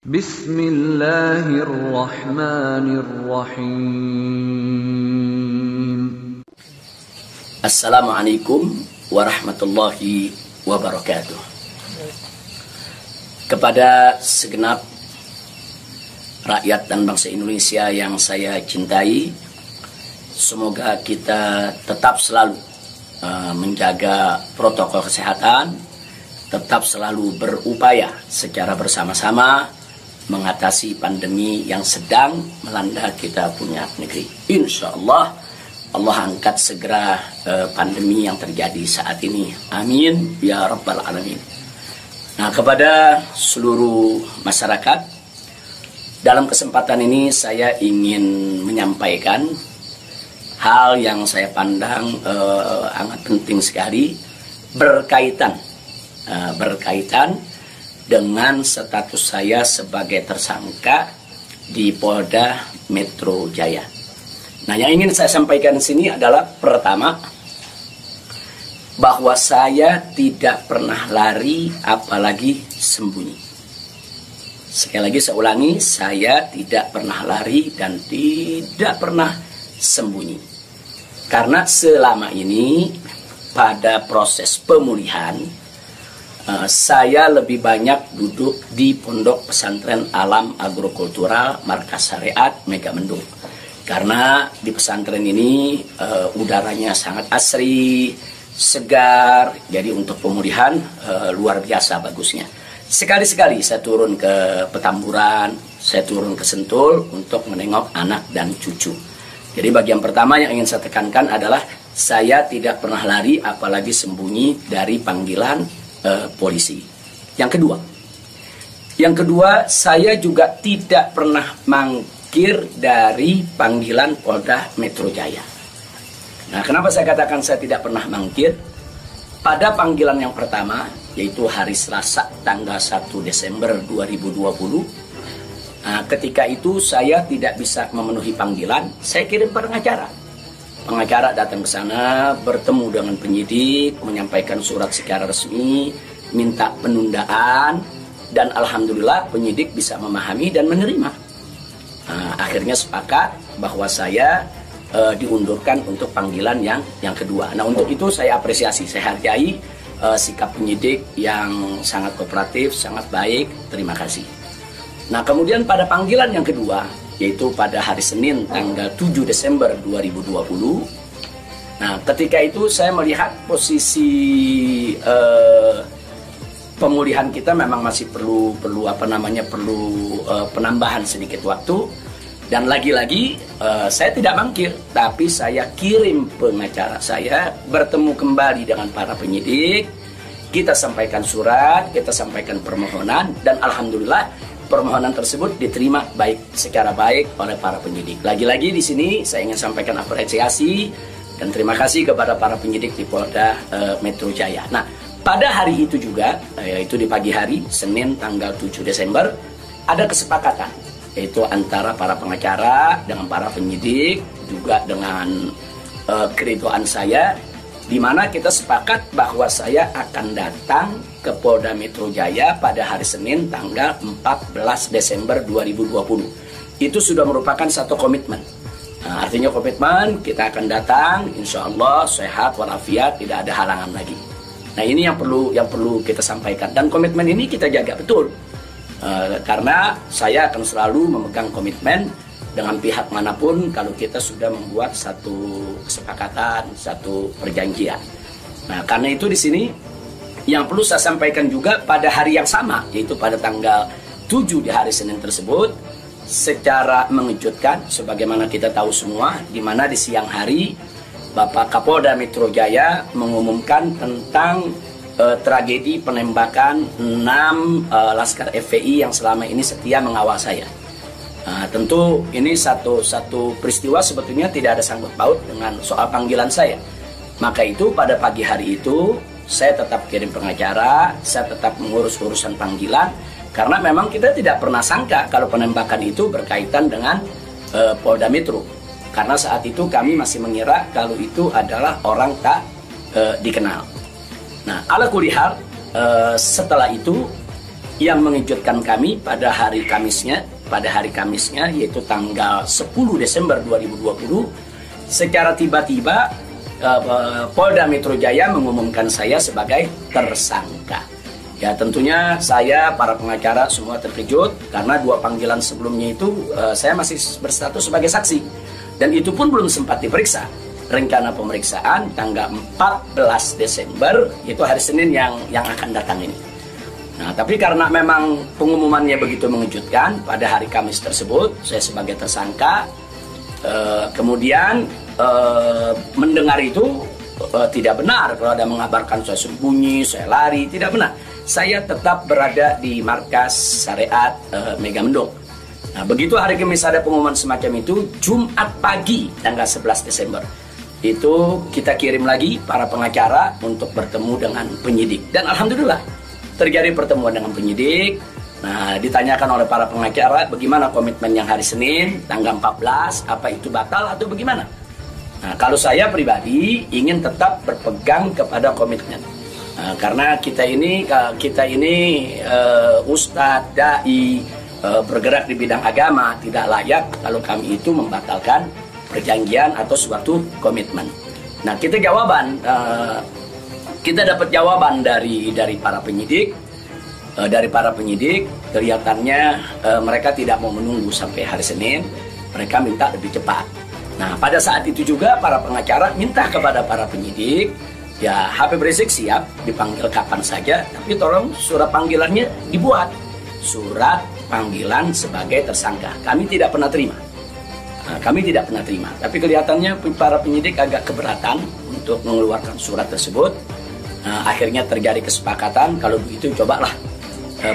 Bismillahirrahmanirrahim. Assalamualaikum warahmatullahi wabarakatuh. Kepada segenap rakyat dan bangsa Indonesia yang saya cintai, semoga kita tetap selalu menjaga protokol kesehatan, tetap selalu berupaya secara bersama-sama mengatasi pandemi yang sedang melanda kita punya negeri. Insya Allah, Allah angkat segera pandemi yang terjadi saat ini. Amin ya rabbal alamin. Nah, kepada seluruh masyarakat, dalam kesempatan ini saya ingin menyampaikan hal yang saya pandang sangat penting sekali berkaitan dengan status saya sebagai tersangka di Polda Metro Jaya. Nah, yang ingin saya sampaikan di sini adalah pertama, bahwa saya tidak pernah lari apalagi sembunyi. Sekali lagi saya ulangi, saya tidak pernah lari dan tidak pernah sembunyi. Karena selama ini pada proses pemulihan, saya lebih banyak duduk di Pondok Pesantren Alam Agrokultural Markas Syariat Megamendung. Karena di pesantren ini udaranya sangat asri, segar, jadi untuk pemulihan luar biasa bagusnya. Sekali-sekali saya turun ke Petamburan, saya turun ke Sentul untuk menengok anak dan cucu. Jadi bagian pertama yang ingin saya tekankan adalah saya tidak pernah lari apalagi sembunyi dari panggilan polisi. Yang kedua, saya juga tidak pernah mangkir dari panggilan Polda Metro Jaya. Nah, kenapa saya katakan saya tidak pernah mangkir? Pada panggilan yang pertama, yaitu hari Selasa tanggal 1 Desember 2020, ketika itu saya tidak bisa memenuhi panggilan, saya kirim pengacara. Pengacara datang ke sana, bertemu dengan penyidik, menyampaikan surat secara resmi, minta penundaan, dan alhamdulillah penyidik bisa memahami dan menerima. Akhirnya sepakat bahwa saya diundurkan untuk panggilan yang kedua. Nah, untuk itu saya apresiasi, saya hargai sikap penyidik yang sangat kooperatif, sangat baik. Terima kasih. Nah, kemudian pada panggilan yang kedua, yaitu pada hari Senin tanggal 7 Desember 2020. Nah, ketika itu saya melihat posisi pemulihan kita memang masih perlu penambahan sedikit waktu, dan lagi-lagi saya tidak mangkir, tapi saya kirim pengacara saya bertemu kembali dengan para penyidik. Kita sampaikan surat, kita sampaikan permohonan, dan alhamdulillah permohonan tersebut diterima secara baik oleh para penyidik. Lagi-lagi di sini saya ingin sampaikan apresiasi dan terima kasih kepada para penyidik di Polda Metro Jaya. Nah, pada hari itu juga, yaitu di pagi hari Senin tanggal 7 Desember, ada kesepakatan, yaitu antara para pengacara dengan para penyidik, juga dengan keridoan saya, di mana kita sepakat bahwa saya akan datang ke Polda Metro Jaya pada hari Senin tanggal 14 Desember 2020. Itu sudah merupakan satu komitmen. Nah, artinya komitmen kita akan datang, insya Allah sehat walafiat, tidak ada halangan lagi. Nah, ini yang perlu kita sampaikan, dan komitmen ini kita jaga betul. Karena saya akan selalu memegang komitmen dengan pihak manapun kalau kita sudah membuat satu kesepakatan, satu perjanjian. Nah, karena itu di sini yang perlu saya sampaikan juga pada hari yang sama, yaitu pada tanggal 7 di hari Senin tersebut, secara mengejutkan, sebagaimana kita tahu semua, di mana di siang hari Bapak Kapolda Metro Jaya mengumumkan tentang tragedi penembakan 6 Laskar FPI yang selama ini setia mengawal saya. Nah, tentu ini satu peristiwa sebetulnya tidak ada sangkut paut dengan soal panggilan saya. Maka itu pada pagi hari itu saya tetap kirim pengacara, saya tetap mengurus urusan panggilan, karena memang kita tidak pernah sangka kalau penembakan itu berkaitan dengan Polda Metro. Karena saat itu kami masih mengira kalau itu adalah orang tak dikenal. Nah, ala kulli hal, setelah itu yang mengejutkan kami pada hari Kamisnya, yaitu tanggal 10 Desember 2020, secara tiba-tiba Polda Metro Jaya mengumumkan saya sebagai tersangka. Ya, tentunya saya, para pengacara semua terkejut karena 2 panggilan sebelumnya itu saya masih berstatus sebagai saksi, dan itu pun belum sempat diperiksa. Rencana pemeriksaan tanggal 14 Desember, itu hari Senin yang akan datang ini. Nah, tapi karena memang pengumumannya begitu mengejutkan, pada hari Kamis tersebut saya sebagai tersangka, kemudian mendengar itu tidak benar. Kalau ada mengabarkan saya sembunyi, saya lari, tidak benar. Saya tetap berada di markas syariat Megamendung. Nah, begitu hari Kamis ada pengumuman semacam itu, Jumat pagi tanggal 11 Desember itu kita kirim lagi para pengacara untuk bertemu dengan penyidik, dan alhamdulillah terjadi pertemuan dengan penyidik. Nah, ditanyakan oleh para pengacara bagaimana komitmen yang hari Senin tanggal 14, apa itu batal atau bagaimana. Nah, kalau saya pribadi ingin tetap berpegang kepada komitmen. Nah, karena kita ini ustadz, dai, bergerak di bidang agama, tidak layak kalau kami itu membatalkan perjanjian atau suatu komitmen. Nah, kita dapat jawaban dari para penyidik. Kelihatannya mereka tidak mau menunggu sampai hari Senin, mereka minta lebih cepat. Nah, pada saat itu juga para pengacara minta kepada para penyidik, ya Habib Rizik siap dipanggil kapan saja, tapi tolong surat panggilannya dibuat, surat panggilan sebagai tersangka. Kami tidak pernah terima. Tapi kelihatannya para penyidik agak keberatan untuk mengeluarkan surat tersebut. Akhirnya terjadi kesepakatan, kalau begitu cobalah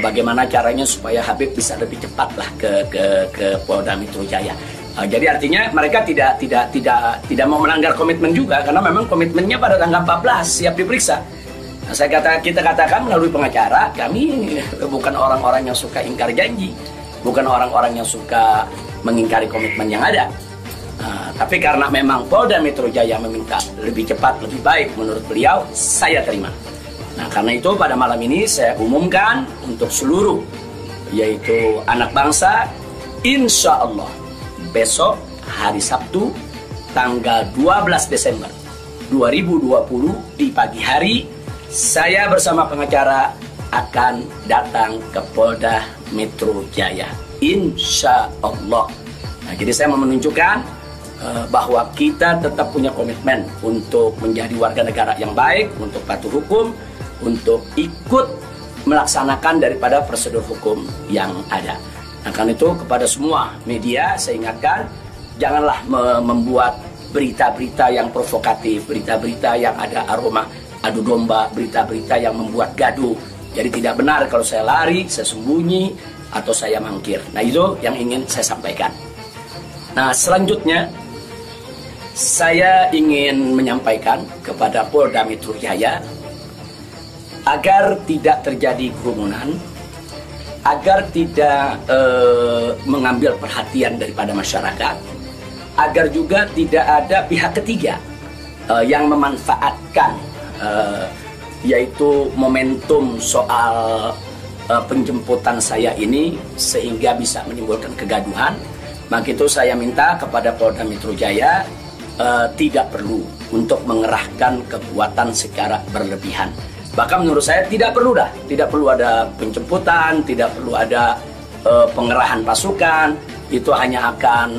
bagaimana caranya supaya Habib bisa lebih cepatlah ke Polda Metro Jaya. Jadi artinya mereka tidak mau melanggar komitmen juga, karena memang komitmennya pada tanggal 14 siap diperiksa. Nah, kita katakan melalui pengacara, kami bukan orang-orang yang suka ingkar janji, bukan orang-orang yang suka mengingkari komitmen yang ada. Tapi karena memang Polda Metro Jaya meminta lebih cepat, lebih baik menurut beliau, saya terima. Nah, karena itu pada malam ini saya umumkan untuk seluruh, yaitu anak bangsa, insya Allah besok hari Sabtu tanggal 12 Desember 2020 di pagi hari, saya bersama pengacara akan datang ke Polda Metro Jaya, insya Allah. Nah, jadi saya mau menunjukkan bahwa kita tetap punya komitmen untuk menjadi warga negara yang baik, untuk patuh hukum, untuk ikut melaksanakan daripada prosedur hukum yang ada. Nah, karena itu kepada semua media saya ingatkan, janganlah membuat berita-berita yang provokatif, berita-berita yang ada aroma adu domba, berita-berita yang membuat gaduh. Jadi tidak benar kalau saya lari, saya sembunyi, atau saya mangkir. Nah, itu yang ingin saya sampaikan. Nah, selanjutnya saya ingin menyampaikan kepada Polda Metro Jaya agar tidak terjadi kerumunan, agar tidak mengambil perhatian daripada masyarakat, agar juga tidak ada pihak ketiga yang memanfaatkan yaitu momentum soal penjemputan saya ini sehingga bisa menimbulkan kegaduhan. Maka itu saya minta kepada Polda Metro Jaya tidak perlu untuk mengerahkan kekuatan secara berlebihan. Bahkan menurut saya tidak perlu ada penjemputan, tidak perlu ada pengerahan pasukan. Itu hanya akan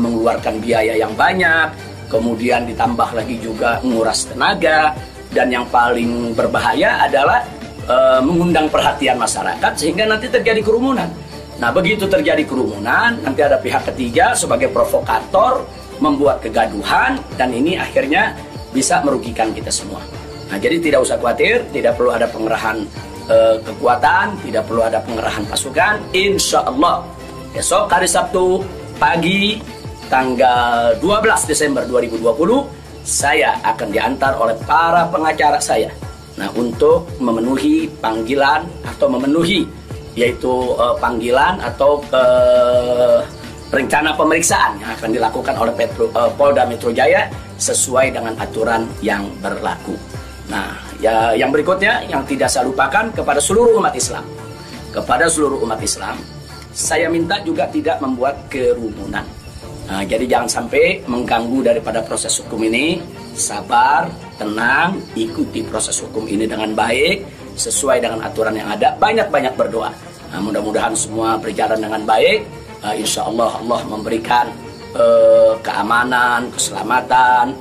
mengeluarkan biaya yang banyak, kemudian ditambah lagi juga menguras tenaga, dan yang paling berbahaya adalah mengundang perhatian masyarakat sehingga nanti terjadi kerumunan. Nah, begitu terjadi kerumunan, nanti ada pihak ketiga sebagai provokator membuat kegaduhan, dan ini akhirnya bisa merugikan kita semua. Nah, jadi tidak usah khawatir, tidak perlu ada pengerahan kekuatan, tidak perlu ada pengerahan pasukan. Insya Allah besok hari Sabtu pagi tanggal 12 Desember 2020 saya akan diantar oleh para pengacara saya. Nah, untuk memenuhi panggilan atau yaitu panggilan atau rencana pemeriksaan yang akan dilakukan oleh Polda Metro Jaya sesuai dengan aturan yang berlaku. Nah, ya, yang berikutnya yang tidak saya lupakan kepada seluruh umat Islam. kepada seluruh umat Islam, saya minta juga tidak membuat kerumunan. Nah, jadi jangan sampai mengganggu daripada proses hukum ini. Sabar, tenang, ikuti proses hukum ini dengan baik, sesuai dengan aturan yang ada. Banyak-banyak berdoa. Nah, mudah-mudahan semua berjalan dengan baik. Insya Allah Allah memberikan keamanan, keselamatan,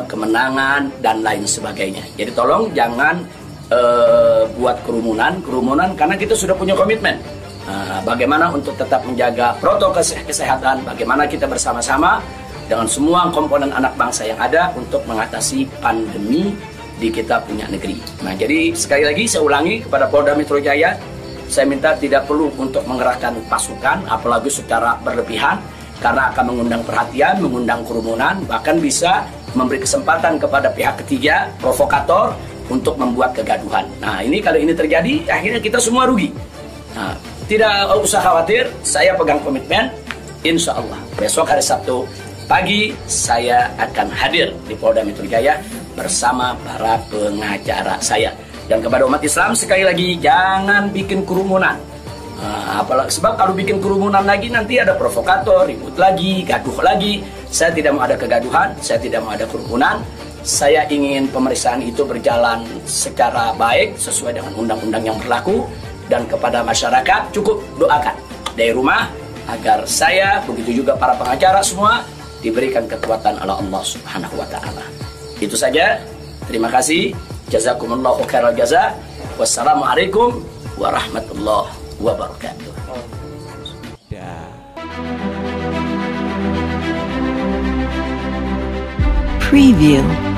kemenangan, dan lain sebagainya. Jadi tolong jangan buat kerumunan karena kita sudah punya komitmen. Bagaimana untuk tetap menjaga protokol kesehatan, bagaimana kita bersama-sama dengan semua komponen anak bangsa yang ada untuk mengatasi pandemi di kita punya negeri. Nah, jadi sekali lagi saya ulangi kepada Polda Metro Jaya, saya minta tidak perlu untuk mengerahkan pasukan, apalagi secara berlebihan, karena akan mengundang perhatian, mengundang kerumunan, bahkan bisa memberi kesempatan kepada pihak ketiga, provokator, untuk membuat kegaduhan. Nah, ini kalau ini terjadi, akhirnya kita semua rugi. Nah, tidak usah khawatir, saya pegang komitmen, insya Allah besok hari Sabtu pagi saya akan hadir di Polda Metro Jaya bersama para pengacara saya. Dan kepada umat Islam sekali lagi, jangan bikin kerumunan. Apalagi sebab kalau bikin kerumunan lagi nanti ada provokator, ribut lagi, gaduh lagi. Saya tidak mau ada kegaduhan, saya tidak mau ada kerumunan. Saya ingin pemeriksaan itu berjalan secara baik sesuai dengan undang-undang yang berlaku. Dan kepada masyarakat cukup doakan dari rumah agar saya, begitu juga para pengacara semua, diberikan kekuatan oleh Allah Subhanahu wa Ta'ala. Itu saja. Terima kasih. Jazakumullahu khairal jaza. Wassalamualaikum warahmatullahi wabarakatuh. Preview.